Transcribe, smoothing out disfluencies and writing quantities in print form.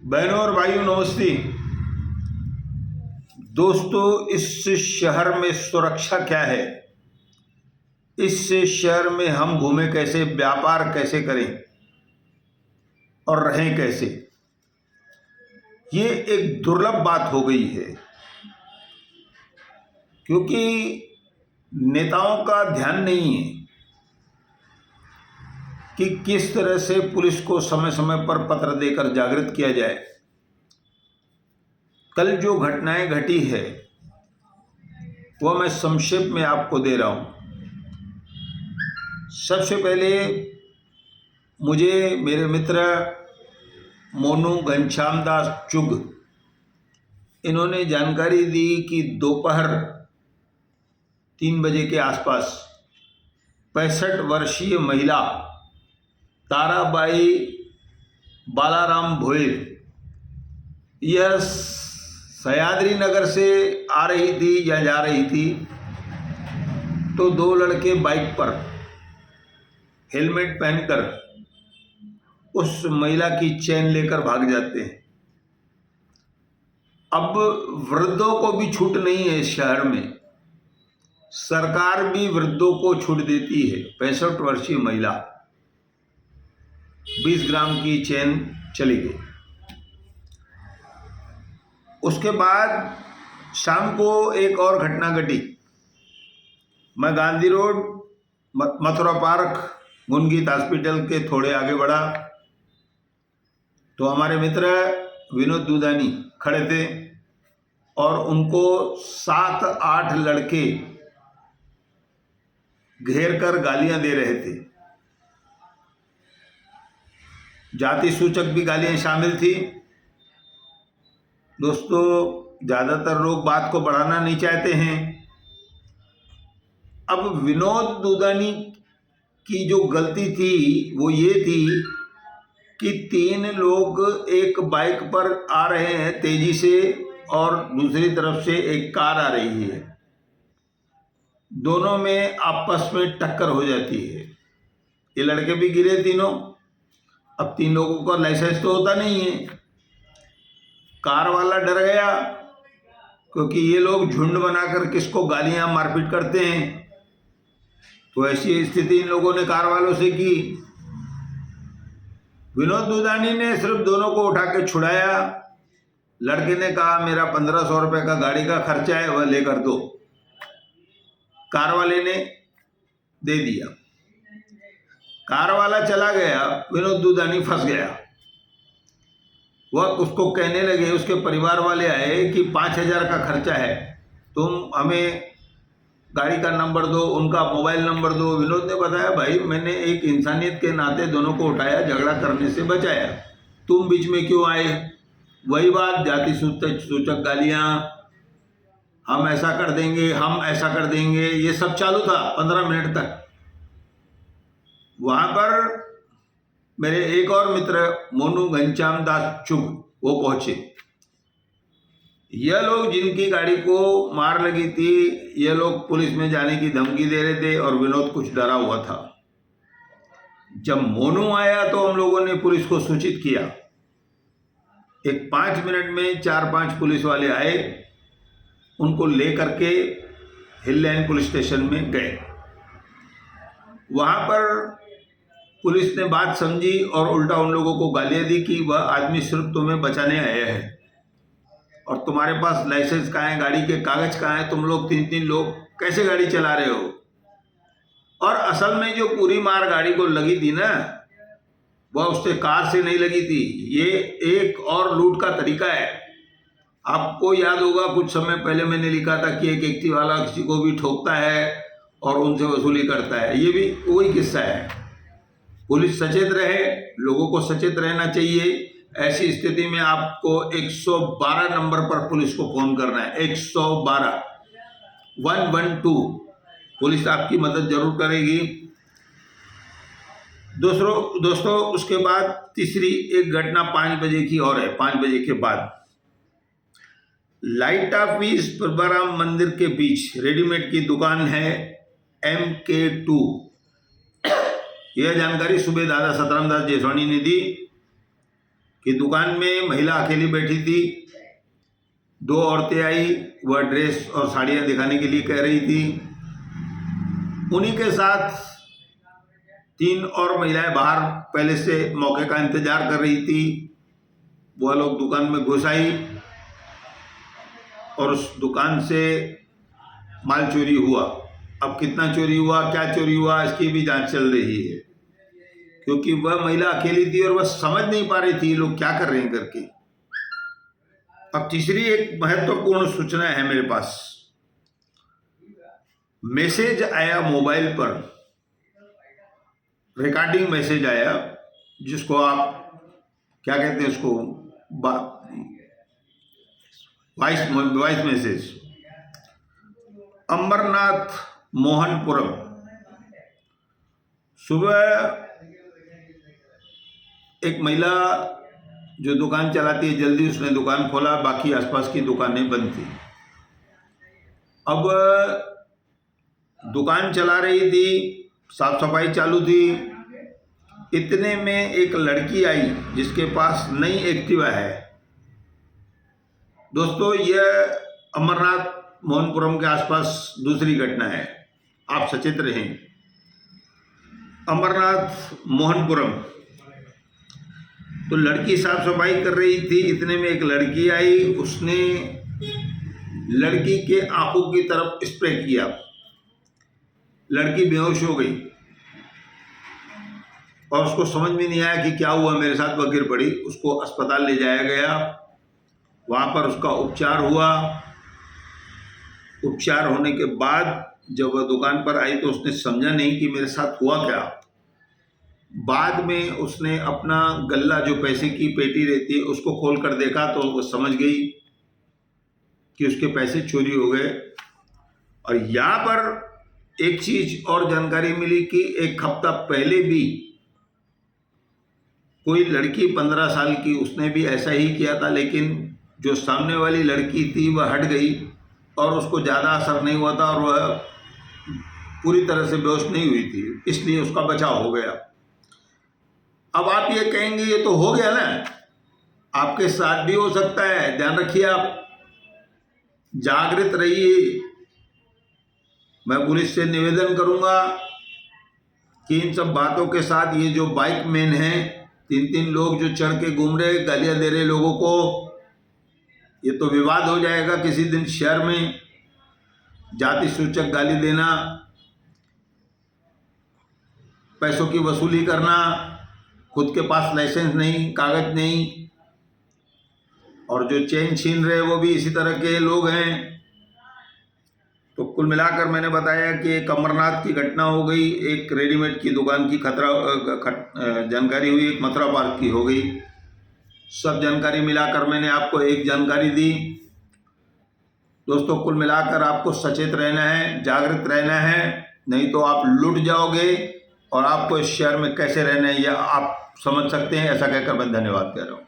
बहनों और भाइयों नमस्ते। दोस्तों, इस शहर में सुरक्षा क्या है, इस शहर में हम घूमें कैसे, व्यापार कैसे करें और रहें कैसे, ये एक दुर्लभ बात हो गई है। क्योंकि नेताओं का ध्यान नहीं है कि किस तरह से पुलिस को समय समय पर पत्र देकर जागृत किया जाए। कल जो घटनाएं घटी है वह मैं संक्षेप में आपको दे रहा हूं। सबसे पहले मुझे मेरे मित्र मोनू घनश्याम दास चुग इन्होंने जानकारी दी कि दोपहर 3 बजे के आसपास 65 वर्षीय महिला ताराबाई बालाराम भोयर यह सह्याद्री नगर से आ रही थी या जा रही थी, तो 2 लड़के बाइक पर हेलमेट पहनकर उस महिला की चेन लेकर भाग जाते हैं। अब वृद्धों को भी छूट नहीं है इस शहर में, सरकार भी वृद्धों को छूट देती है। 65 वर्षीय महिला 20 ग्राम की चेन चली गई। उसके बाद शाम को एक और घटना घटी। मैं गांधी रोड मथुरा पार्क गुनगीत हॉस्पिटल के थोड़े आगे बढ़ा तो हमारे मित्र विनोद दूधानी खड़े थे और उनको 7-8 लड़के घेर कर गालियां दे रहे थे। जाति सूचक भी गालियां शामिल थी। दोस्तों, ज़्यादातर लोग बात को बढ़ाना नहीं चाहते हैं। अब विनोद दूधानी की जो गलती थी वो ये थी कि 3 लोग एक बाइक पर आ रहे हैं तेजी से और दूसरी तरफ से एक कार आ रही है। दोनों में आपस में टक्कर हो जाती है। ये लड़के भी गिरे तीनों। अब 3 लोगों का लाइसेंस तो होता नहीं है। कार वाला डर गया क्योंकि ये लोग झुंड बनाकर किसको गालियां मारपीट करते हैं। तो ऐसी स्थिति इन लोगों ने कार वालों से की। विनोद दूधानी ने सिर्फ दोनों को उठा के छुड़ाया। लड़के ने कहा मेरा 1500 रुपये का गाड़ी का खर्चा है, वह लेकर दो। कार वाले ने दे दिया। कार वाला चला गया, विनोद दूधानी फंस गया। वह उसको कहने लगे, उसके परिवार वाले आए कि 5000 का खर्चा है, तुम हमें गाड़ी का नंबर दो, उनका मोबाइल नंबर दो। विनोद ने बताया भाई मैंने एक इंसानियत के नाते दोनों को उठाया, झगड़ा करने से बचाया, तुम बीच में क्यों आए। वही बात, जाति सूचक गालियाँ, हम ऐसा कर देंगे, हम ऐसा कर देंगे, ये सब चालू था 15 मिनट तक। वहाँ पर मेरे एक और मित्र मोनू घनश्याम दास चुग वो पहुंचे। यह लोग जिनकी गाड़ी को मार लगी थी, यह लोग पुलिस में जाने की धमकी दे रहे थे और विनोद कुछ डरा हुआ था। जब मोनू आया तो हम लोगों ने पुलिस को सूचित किया। एक 5 मिनट में 4-5 पुलिस वाले आए, उनको लेकर के हिल लाइन पुलिस स्टेशन में गए। वहाँ पर पुलिस ने बात समझी और उल्टा उन लोगों को गालियाँ दी कि वह आदमी सिर्फ तुम्हें बचाने आया है और तुम्हारे पास लाइसेंस कहाँ है, गाड़ी के कागज कहाँ है, तुम लोग 3-3 लोग कैसे गाड़ी चला रहे हो। और असल में जो पूरी मार गाड़ी को लगी थी ना, वह उससे कार से नहीं लगी थी। ये एक और लूट का तरीका है। आपको याद होगा कुछ समय पहले मैंने लिखा था कि एक एक्टिव वाला किसी को भी ठोकता है और उनसे वसूली करता है। ये भी वही किस्सा है। पुलिस सचेत रहे, लोगों को सचेत रहना चाहिए। ऐसी स्थिति में आपको 112 नंबर पर पुलिस को फोन करना है। 112 112 पुलिस आपकी मदद जरूर करेगी। दोस्तों उसके बाद तीसरी एक घटना 5 बजे की और है। 5 बजे के बाद लाइट ऑफिस प्रभुराम मंदिर के बीच रेडीमेड की दुकान है MK2। यह जानकारी सुबह दादा सतराम दास जेसवानी ने दी। कि दुकान में महिला अकेली बैठी थी। 2 औरतें आई, वह ड्रेस और साड़ियाँ दिखाने के लिए कह रही थी। उन्हीं के साथ 3 और महिलाएं बाहर पहले से मौके का इंतजार कर रही थी। वह लोग दुकान में घुस आई और उस दुकान से माल चोरी हुआ। अब कितना चोरी हुआ, क्या चोरी हुआ, इसकी भी जांच चल रही है, क्योंकि वह महिला अकेली थी और वह समझ नहीं पा रही थी लोग क्या कर रहे हैं करके। अब तीसरी एक महत्वपूर्ण सूचना है मेरे पास। मैसेज आया मोबाइल पर, रिकॉर्डिंग मैसेज आया, जिसको आप क्या कहते हैं, उसको वॉइस मैसेज। अमरनाथ मोहनपुरम, सुबह एक महिला जो दुकान चलाती है, जल्दी उसने दुकान खोला, बाकी आसपास की दुकानें बंद थी। अब दुकान चला रही थी, साफ सफाई चालू थी। इतने में एक लड़की आई जिसके पास नई एक्टिवा है। दोस्तों, यह अमरनाथ मोहनपुरम के आसपास दूसरी घटना है, आप सचेत रहें। अमरनाथ मोहनपुरम, तो लड़की साफ सफाई कर रही थी। इतने में एक लड़की आई, उसने लड़की के आंखों की तरफ स्प्रे किया। लड़की बेहोश हो गई और उसको समझ में नहीं आया कि क्या हुआ, मेरे साथ वह गिर पड़ी। उसको अस्पताल ले जाया गया, वहाँ पर उसका उपचार हुआ। उपचार होने के बाद जब वह दुकान पर आई तो उसने समझा नहीं कि मेरे साथ हुआ क्या। बाद में उसने अपना गल्ला, जो पैसे की पेटी रहती है, उसको खोल कर देखा तो वो समझ गई कि उसके पैसे चोरी हो गए। और यहाँ पर एक चीज और जानकारी मिली कि 1 हफ्ता पहले भी कोई लड़की 15 साल की, उसने भी ऐसा ही किया था, लेकिन जो सामने वाली लड़की थी वह हट गई और उसको ज़्यादा असर नहीं हुआ था और वह पूरी तरह से बेहोश नहीं हुई थी, इसलिए उसका बचाव हो गया। अब आप ये कहेंगे ये तो हो गया ना, आपके साथ भी हो सकता है। ध्यान रखिए, आप जागृत रहिए। मैं पुलिस से निवेदन करूंगा कि इन सब बातों के साथ ये जो बाइक मैन हैं, 3 लोग जो चढ़ के घूम रहे, गालियां दे रहे लोगों को, ये तो विवाद हो जाएगा किसी दिन शहर में। जाति सूचक गाली देना, पैसों की वसूली करना, खुद के पास लाइसेंस नहीं, कागज नहीं, और जो चेन छीन रहे वो भी इसी तरह के लोग हैं। तो कुल मिलाकर मैंने बताया कि एक अमरनाथ की घटना हो गई, एक रेडीमेड की दुकान की जानकारी हुई, एक मथुरा पार्क की हो गई। सब जानकारी मिलाकर मैंने आपको एक जानकारी दी। दोस्तों, कुल मिलाकर आपको सचेत रहना है, जागृत रहना है, नहीं तो आप लुट जाओगे और आपको इस शहर में कैसे रहना है यह आप समझ सकते हैं। ऐसा कहकर मैं धन्यवाद कह रहा हूँ।